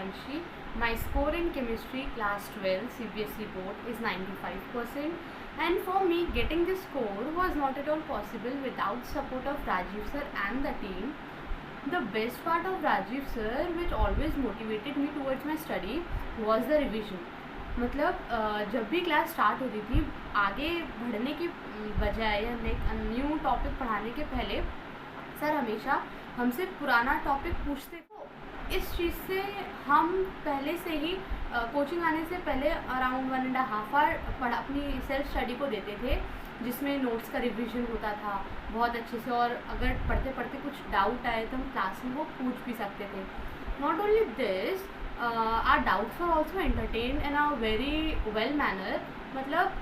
Himanshi. My score in chemistry class 12 CBSE board is 95%, and for me getting this score was not at all possible without support of Rajiv sir and the team. The best part of Rajiv sir, which always motivated me towards my study, was the revision. मतलब जब भी class start होती थी, आगे बढ़ने की बजाय या न्यू टॉपिक पढ़ाने के पहले सर हमेशा हमसे पुराना टॉपिक पूछते। तो इस चीज़ से हम पहले से ही कोचिंग आने से पहले अराउंड 1.5 आवर अपनी सेल्फ स्टडी को देते थे, जिसमें नोट्स का रिवीजन होता था बहुत अच्छे से, और अगर पढ़ते पढ़ते कुछ डाउट आए तो हम क्लास में वो पूछ भी सकते थे। Not only this, our doubts are also entertain in a very well manner. मतलब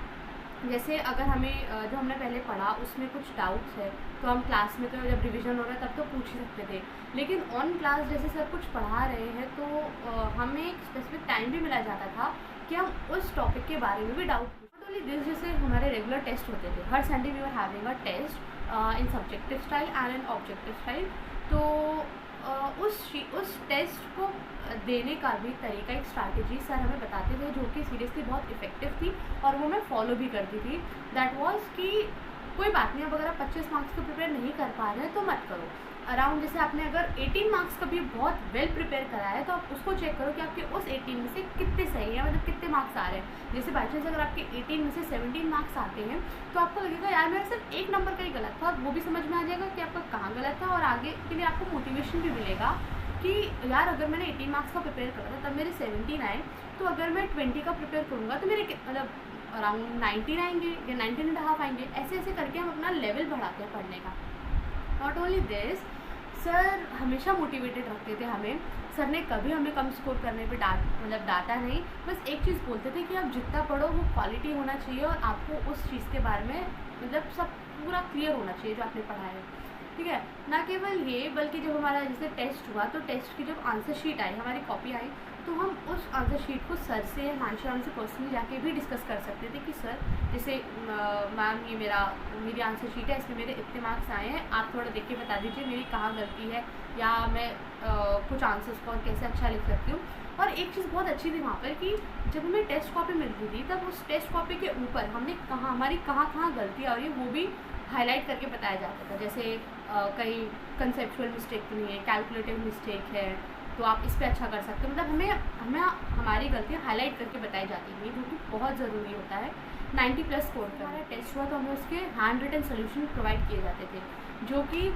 जैसे अगर हमें जो हमने पहले पढ़ा उसमें कुछ डाउट्स है तो हम क्लास में, तो जब रिवीजन हो रहा है तब तो पूछ ही सकते थे, लेकिन ऑन क्लास जैसे सर कुछ पढ़ा रहे हैं तो हमें एक स्पेसिफिक टाइम भी मिला जाता था कि हम उस टॉपिक के बारे में भी डाउट। नॉट ओनली दिस, जैसे हमारे रेगुलर टेस्ट होते थे, हर Sunday we were having a test in subjective style and in objective style. तो उस टेस्ट को देने का भी तरीका, एक स्ट्रैटेजी सर हमें बताते थे जो कि सीरियसली बहुत इफेक्टिव थी और वो मैं फॉलो भी करती थी। दैट वाज कि कोई बात नहीं, अब अगर आप 25 मार्क्स को प्रिपेयर नहीं कर पा रहे हैं तो मत करो। अराउंड जैसे आपने अगर 18 मार्क्स का भी बहुत वेल प्रिपेयर करा है तो आप उसको चेक करो कि आपके उस 18 में से कितने सही है, मतलब कितने मार्क्स आ रहे हैं। जैसे बाई चांस अगर आपके 18 में से 17 मार्क्स आते हैं तो आपको लगेगा यार मेरा सिर्फ एक नंबर का ही गलत था, वो भी समझ में आ जाएगा कि आपका कहाँ गलत था, और आगे के लिए आपको मोटिवेशन भी मिलेगा कि यार अगर मैंने 18 मार्क्स का प्रिपेयर करा था तब मेरे 17 आए, तो अगर मैं 20 का प्रिपेयर करूँगा तो मेरे मतलब अराउंड 19 आएंगे या 19.5 आएंगे। ऐसे ऐसे करके हम अपना लेवल बढ़ाते हैं पढ़ने का। नॉट ओनली दिस, सर हमेशा मोटिवेटेड रखते थे हमें। सर ने कभी हमें कम स्कोर करने पे डांटा नहीं, बस एक चीज़ बोलते थे कि आप जितना पढ़ो वो क्वालिटी होना चाहिए और आपको उस चीज़ के बारे में मतलब सब पूरा क्लियर होना चाहिए जो आपने पढ़ा है, ठीक है। ना केवल ये, बल्कि जब हमारा जैसे टेस्ट हुआ तो टेस्ट की जब आंसर शीट आई, हमारी कॉपी आई, तो हम उस आंसर शीट को सर से, हिमांशु मैम से पर्सनली जाके भी डिस्कस कर सकते थे कि सर जैसे मैम ये मेरी आंसर शीट है, इसमें मेरे इतने मार्क्स आए हैं, आप थोड़ा देख के बता दीजिए मेरी कहाँ गलती है, या मैं कुछ आंसर्स को और कैसे अच्छा लिख सकती हूँ। और एक चीज़ बहुत अच्छी थी वहाँ पर कि जब हमें टेस्ट कॉपी मिलती थी तब उस टेस्ट कॉपी के ऊपर हमने हमारी कहाँ गलतियाँ हो रही है वो भी हाईलाइट करके बताया जाता था। जैसे कहीं कंसेप्चुअल मिस्टेक तो नहीं है, कैलकुलेटिव मिस्टेक है तो आप इस पे अच्छा कर सकते हो, मतलब हमें हमारी गलतियाँ हाईलाइट करके बताई जाती थी, जो कि बहुत ज़रूरी होता है। 90+ स्कोर का टेस्ट हुआ तो हमें उसके हैंड रिटन सोल्यूशन प्रोवाइड किए जाते थे, जो कि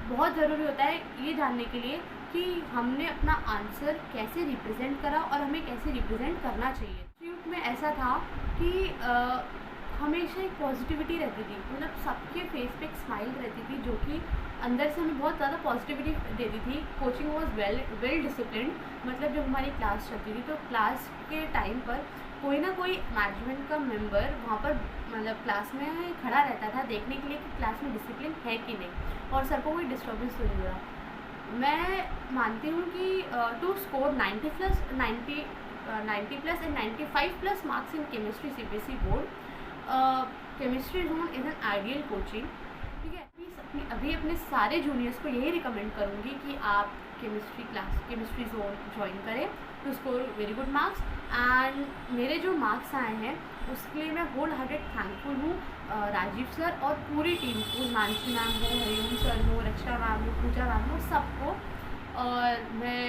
बहुत ज़रूरी होता है ये जानने के लिए कि हमने अपना आंसर कैसे रिप्रेजेंट करा और हमें कैसे रिप्रेजेंट करना चाहिए। इंस्टीट्यूट में ऐसा था कि हमेशा एक पॉजिटिविटी रहती थी, मतलब सबके फेस पे एक स्माइल रहती थी जो कि अंदर से हमें बहुत ज़्यादा पॉजिटिविटी देती थी। कोचिंग वॉज वेल डिसिप्लिन, मतलब जब हमारी क्लास चलती थी तो क्लास के टाइम पर कोई ना कोई मैनेजमेंट का मेंबर वहाँ पर मतलब क्लास में खड़ा रहता था देखने के लिए कि क्लास में डिसिप्लिन है कि नहीं, और सर को कोई डिस्टर्बेंस तो नहीं हो रहा। मैं मानती हूँ कि to score 90+ and 95+ marks in chemistry CBSE board, chemistry zone is an ideal coaching, ठीक है। अभी अपने सारे जूनियर्स को यही रिकमेंड करूँगी कि आप केमिस्ट्री जोन ज्वाइन करें to score very good marks. And मेरे जो मार्क्स आए हैं उसके लिए मैं होल हार्टेड थैंकफुल हूँ राजीव सर और पूरी टीम को, हिमांशु मैम हो, हरिओम सर हो, रक्षा मैम हो, पूजा मैम हो, सबको। और मैं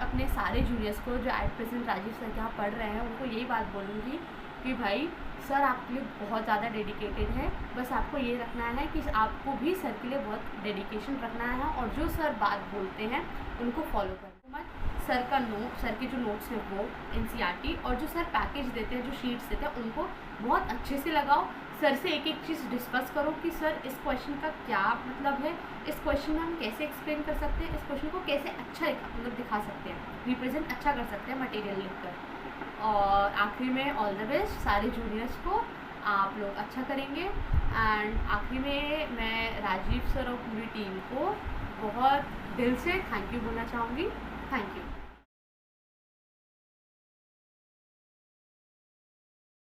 अपने सारे जूनियर्स को जो एट प्रेजेंट राजीव सर के यहाँ पढ़ रहे हैं उनको यही बात बोलूँगी कि भाई सर आपके लिए बहुत ज़्यादा डेडिकेटेड है, बस आपको ये रखना है कि आपको भी सर के लिए बहुत डेडिकेशन रखना है, और जो सर बात बोलते हैं उनको फॉलो करना मत। सर के जो नोट्स हैं वो NCERT, और जो सर पैकेज देते हैं, जो शीट्स देते हैं, उनको बहुत अच्छे से लगाओ। सर से एक चीज़ डिस्कस करो कि सर इस क्वेश्चन का क्या मतलब है, इस क्वेश्चन में हम कैसे एक्सप्लेन कर सकते हैं, इस क्वेश्चन को कैसे अच्छा दिखा सकते हैं, रिप्रेजेंट अच्छा कर सकते हैं मटेरियल लिखकर। और आखिरी में ऑल द बेस्ट सारे जूनियर्स को, आप लोग अच्छा करेंगे। एंड आखिरी में मैं राजीव सर और पूरी टीम को बहुत दिल से थैंक यू बोलना चाहूँगी। Thank you.